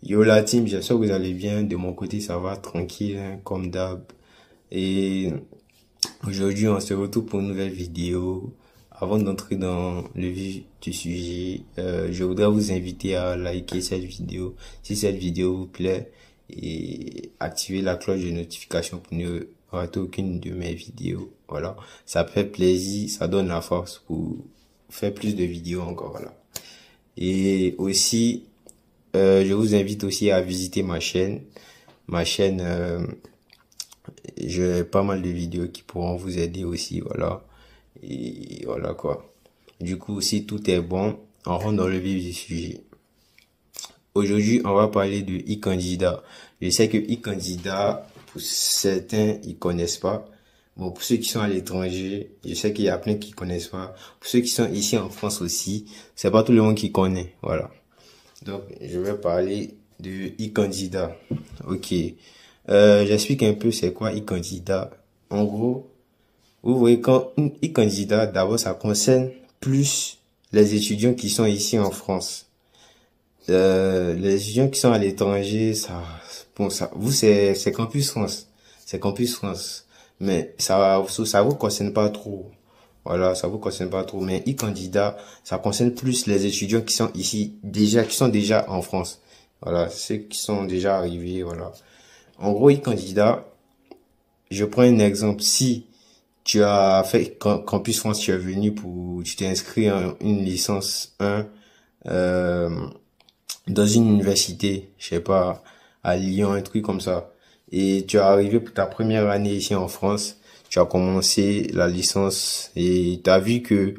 Yo la team, j'espère que vous allez bien. De mon côté, ça va tranquille, hein, comme d'hab. Et aujourd'hui, on se retrouve pour une nouvelle vidéo. Avant d'entrer dans le vif du sujet, je voudrais vous inviter à liker cette vidéo si cette vidéo vous plaît et activer la cloche de notification pour ne rater aucune de mes vidéos. Voilà, ça fait plaisir, ça donne la force pour faire plus de vidéos encore. Voilà. Et aussi, je vous invite aussi à visiter ma chaîne. Ma chaîne, j'ai pas mal de vidéos qui pourront vous aider aussi, voilà. Et voilà quoi. Du coup, si tout est bon, on rentre dans le vif du sujet. Aujourd'hui, on va parler de e-candidat. Je sais que e-candidat, pour certains, ils connaissent pas. Bon, pour ceux qui sont à l'étranger, je sais qu'il y a plein qui connaissent pas. Pour ceux qui sont ici en France aussi, c'est pas tout le monde qui connaît, voilà. Donc, je vais parler de e-candidat. Ok. J'explique un peu c'est quoi e-candidat. En gros, vous voyez, quand e-candidat, d'abord, ça concerne plus les étudiants qui sont ici en France. Les étudiants qui sont à l'étranger, bon, vous, c'est Campus France. C'est Campus France. Mais ça vous concerne pas trop. Voilà, ça vous concerne pas trop. Mais e-candidat, ça concerne plus les étudiants qui sont ici, qui sont déjà en France. Voilà, ceux qui sont déjà arrivés, voilà. En gros, e-candidat, je prends un exemple. Si tu as fait Campus France, tu t'es inscrit en une licence 1, dans une université, je sais pas, à Lyon, un truc comme ça. Et tu es arrivé pour ta première année ici en France, tu as commencé la licence et tu as vu que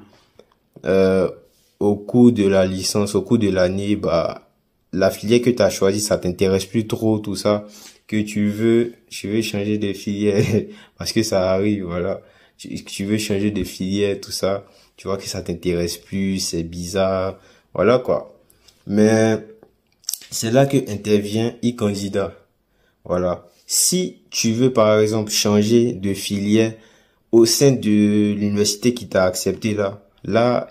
au cours de la licence, au cours de l'année, bah la filière que tu as choisie, ça t'intéresse plus trop, tout ça, que tu veux changer de filière parce que ça arrive, voilà. Tu veux changer de filière, tout ça, tu vois que ça t'intéresse plus, c'est bizarre, voilà quoi. Mais c'est là que intervient e-candidat. Voilà. Si tu veux, par exemple, changer de filière au sein de l'université qui t'a accepté là,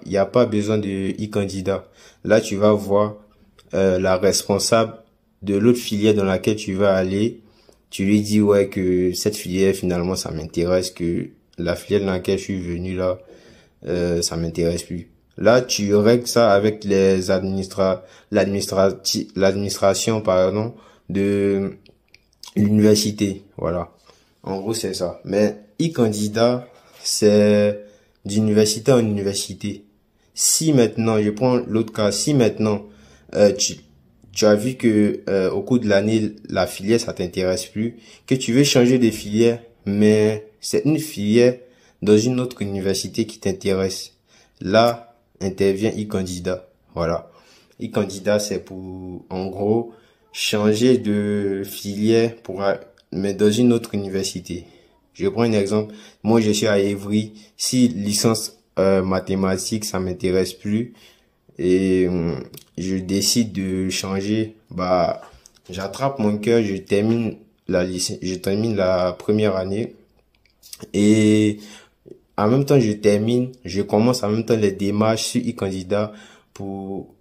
il n'y a pas besoin de e-candidat. Là, tu vas voir la responsable de l'autre filière dans laquelle tu vas aller. Tu lui dis, ouais, que cette filière, finalement, ça m'intéresse, que la filière dans laquelle je suis venu là, ça m'intéresse plus. Là, tu règles ça avec l'administration, pardon, de l'université. Voilà. En gros, c'est ça. Mais e-candidat, c'est d'université en université. Si maintenant, je prends l'autre cas, si maintenant, tu as vu que au cours de l'année, la filière, ça t'intéresse plus, que tu veux changer de filière, mais c'est une filière dans une autre université qui t'intéresse. Là, intervient e-candidat. Voilà. E-candidat, c'est pour, en gros, changer de filière mais dans une autre université. Je prends un exemple. Moi, je suis à Évry. Si licence mathématiques, ça m'intéresse plus et je décide de changer, bah, j'attrape mon cœur, je termine la première année et en même temps, je commence en même temps les démarches sur e-candidat pour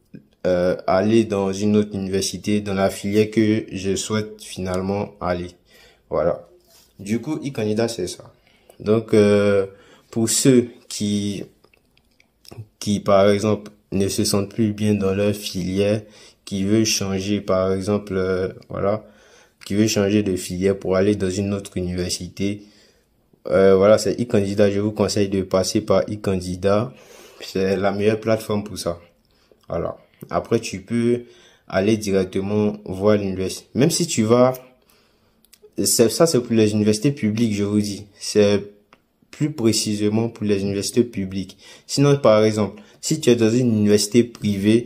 aller dans une autre université, dans la filière que je souhaite finalement aller. Voilà. Du coup, e-candidat, c'est ça. Donc, pour ceux qui, par exemple, ne se sentent plus bien dans leur filière, qui veulent changer, par exemple, voilà, qui veulent changer de filière pour aller dans une autre université, voilà, c'est e-candidat. Je vous conseille de passer par e-candidat. C'est la meilleure plateforme pour ça. Voilà. Après, tu peux aller directement voir l'université. Même si tu vas, c'est pour les universités publiques, je vous dis. C'est plus précisément pour les universités publiques. Sinon, par exemple, si tu es dans une université privée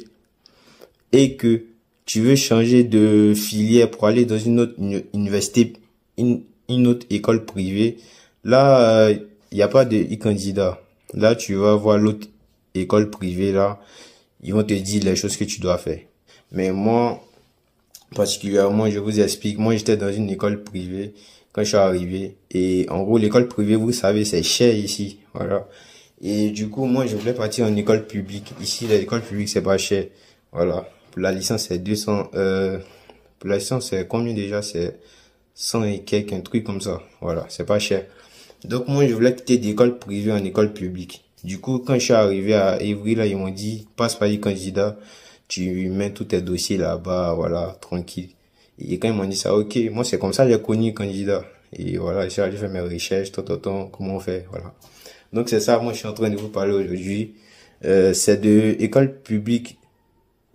et que tu veux changer de filière pour aller dans une autre université, une autre école privée, là, il n'y a pas de e-candidat. Là, tu vas voir l'autre école privée, là. Ils vont te dire les choses que tu dois faire. Mais moi, particulièrement, je vous explique. Moi, j'étais dans une école privée quand je suis arrivé. Et en gros, l'école privée, vous savez, c'est cher ici. Voilà. Et du coup, moi, je voulais partir en école publique. Ici, l'école publique, c'est pas cher. Voilà. Pour la licence, c'est Pour l'instant, c'est combien déjà? C'est 100 et quelques, un truc comme ça. Voilà, c'est pas cher. Donc moi, je voulais quitter d'école privée en école publique. Du coup, quand je suis arrivé à Évry, là, ils m'ont dit, passe par e-candidat, tu mets tous tes dossiers là-bas, voilà, tranquille. Et quand ils m'ont dit ça, ok, moi, c'est comme ça que j'ai connu e-candidat. Et voilà, j'ai allé faire mes recherches, comment on fait, voilà. Donc c'est ça, moi, je suis en train de vous parler aujourd'hui. C'est de école publique.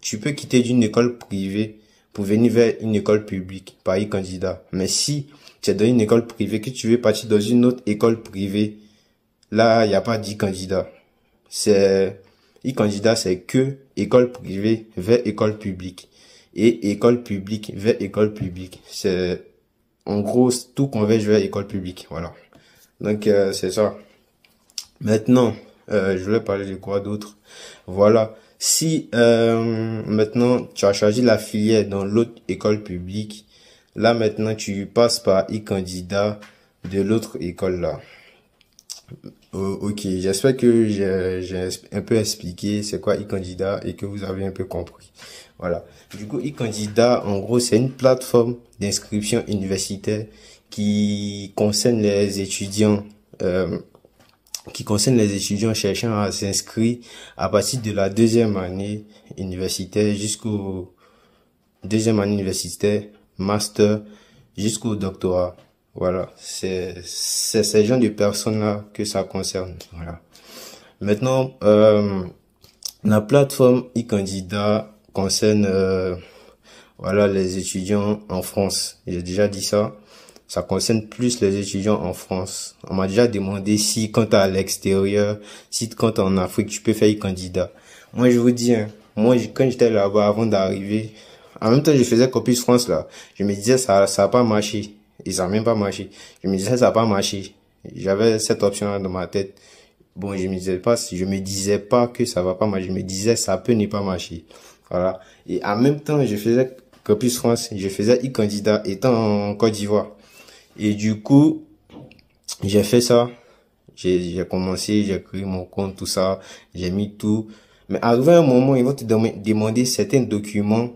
Tu peux quitter d'une école privée pour venir vers une école publique par e-candidat. Mais si tu es dans une école privée, que tu veux partir dans une autre école privée, là, il n'y a pas d'e-candidat. E-candidat, c'est que école privée vers école publique. Et école publique vers école publique. C'est, en gros, tout converge vers école publique. Voilà. Donc, c'est ça. Maintenant, je voulais parler de quoi d'autre? Voilà. Si maintenant tu as choisi la filière dans l'autre école publique, là maintenant tu passes par e-candidat de l'autre école là. Ok, j'espère que j'ai un peu expliqué c'est quoi e-candidat et que vous avez un peu compris. Voilà. Du coup, e-candidat, en gros, c'est une plateforme d'inscription universitaire qui concerne les étudiants cherchant à s'inscrire à partir de la deuxième année universitaire jusqu'au deuxième année universitaire, master, jusqu'au doctorat. Voilà. C'est ces gens de personnes-là que ça concerne. Voilà. Maintenant, la plateforme e-candidat concerne, voilà, les étudiants en France. J'ai déjà dit ça. Ça concerne plus les étudiants en France. On m'a déjà demandé si quand t'es à l'extérieur, si quand t'es en Afrique, tu peux faire e-candidat. Moi, je vous dis, hein, moi, quand j'étais là-bas avant d'arriver, en même temps, je faisais Campus France, là. Je me disais, ça a pas marché. Et ça a même pas marché. Je me disais, ça a pas marché. J'avais cette option-là dans ma tête. Bon, je me disais pas que ça va pas marcher. Je me disais, ça peut ne pas marcher. Voilà. Et en même temps, je faisais Campus France. Je faisais e-candidat étant en Côte d'Ivoire. Et du coup, j'ai fait ça. J'ai commencé, j'ai créé mon compte, tout ça. J'ai mis tout. Mais arrivé à un moment, ils vont te demander certains documents.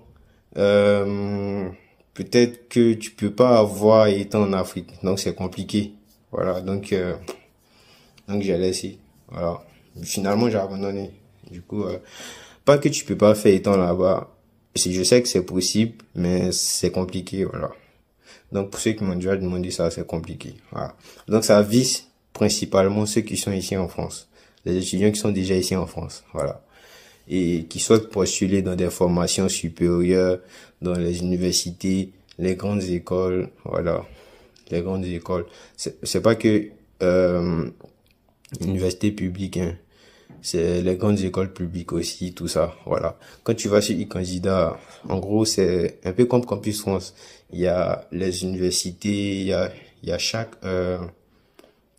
Peut-être que tu peux pas avoir étant en Afrique. Donc, c'est compliqué. Voilà. Donc j'ai laissé. Voilà. Finalement, j'ai abandonné. Du coup, pas que tu peux pas faire étant là-bas. Je sais que c'est possible, mais c'est compliqué. Voilà. Donc, pour ceux qui m'ont déjà demandé ça, c'est compliqué. Voilà. Donc, ça vise principalement ceux qui sont ici en France. Les étudiants qui sont déjà ici en France. Voilà. Et qui souhaitent postuler dans des formations supérieures, dans les universités, les grandes écoles. Voilà. Les grandes écoles. C'est pas que, université publique, hein. C'est les grandes écoles publiques aussi, tout ça, voilà. Quand tu vas sur e-candidat, en gros, c'est un peu comme Campus France. Il y a les universités, il y a chaque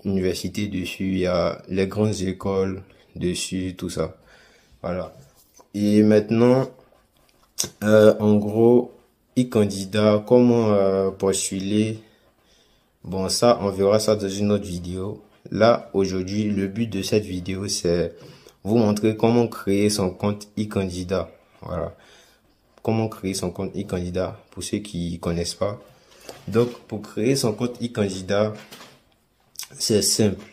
université dessus, il y a les grandes écoles dessus, tout ça, voilà. Et maintenant, en gros, e-candidat, comment postuler? Bon, ça, on verra ça dans une autre vidéo. Là, aujourd'hui, le but de cette vidéo, c'est vous montrer comment créer son compte e-candidat. Voilà. Comment créer son compte e-candidat pour ceux qui connaissent pas. Donc, pour créer son compte e-candidat, c'est simple.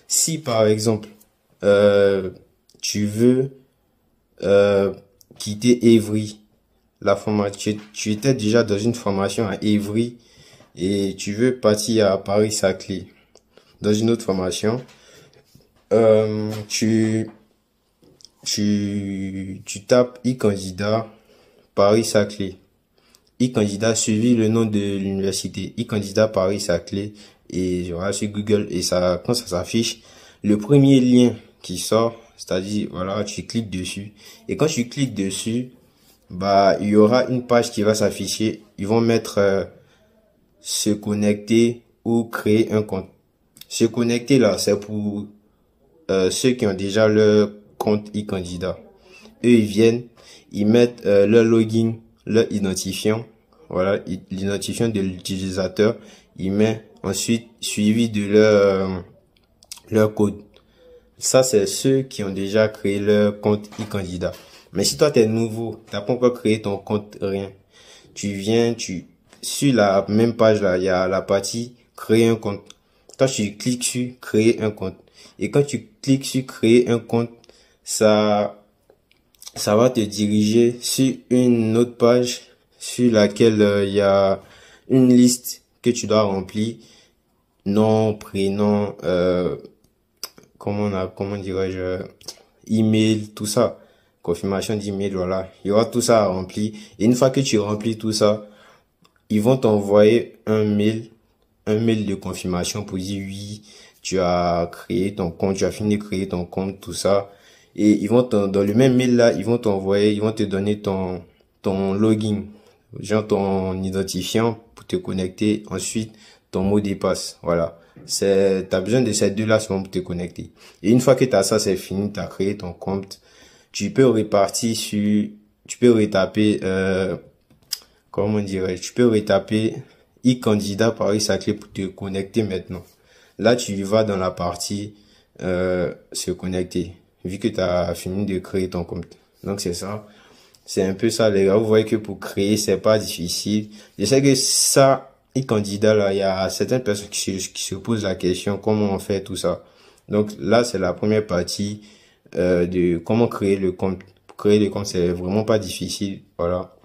Si, par exemple, tu veux quitter Évry, tu étais déjà dans une formation à Évry et tu veux partir à Paris-Saclay dans une autre formation, tu tapes e-candidat Paris-Saclay. E-candidat suivi le nom de l'université. E-candidat Paris-Saclay. Et voilà, sur Google. Et ça, quand ça s'affiche, le premier lien qui sort, c'est-à-dire, voilà, tu cliques dessus. Et quand tu cliques dessus, bah, il y aura une page qui va s'afficher. Ils vont mettre se connecter ou créer un compte. Se connecter là, c'est pour ceux qui ont déjà leur compte e-candidat. Eux, ils viennent, ils mettent leur login, leur identifiant, voilà, l'identifiant de l'utilisateur. Ils mettent ensuite suivi de leur code. Ça, c'est ceux qui ont déjà créé leur compte e-candidat. Mais si toi, t'es nouveau, t'as pas encore créé ton compte, rien. sur la même page là, il y a la partie créer un compte. Quand tu cliques sur créer un compte, et quand tu cliques sur créer un compte, ça va te diriger sur une autre page sur laquelle il y a une liste que tu dois remplir, nom, prénom, comment dirais-je, email, tout ça, confirmation d'email, voilà. Il y aura tout ça à remplir. Et une fois que tu remplis tout ça, ils vont t'envoyer un mail de confirmation pour dire oui, tu as créé ton compte, tu as fini de créer ton compte, tout ça. Et dans le même mail là, ils vont te donner ton login, genre ton identifiant pour te connecter. Ensuite, ton mot de passe. Voilà. T'as besoin de ces deux là seulement pour te connecter. Et une fois que t'as ça, c'est fini, t'as créé ton compte. Tu peux retaper, comment dirais-je, tu peux retaper e-candidat par e-saclé pour te connecter maintenant. Là, tu vas dans la partie se connecter, vu que tu as fini de créer ton compte. Donc, c'est ça. C'est un peu ça, les gars. Vous voyez que pour créer, c'est pas difficile. Je sais que ça, e-candidat, là, il y a certaines personnes qui se posent la question, comment on fait tout ça. Donc, là, c'est la première partie de comment créer le compte. Pour créer le compte, c'est vraiment pas difficile. Voilà.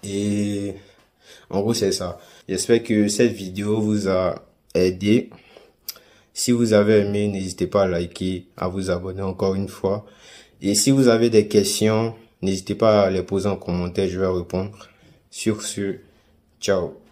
Et en gros, c'est ça. J'espère que cette vidéo vous a aidé. Si vous avez aimé, n'hésitez pas à liker, à vous abonner encore une fois. Et si vous avez des questions, n'hésitez pas à les poser en commentaire, je vais répondre. Sur ce, ciao.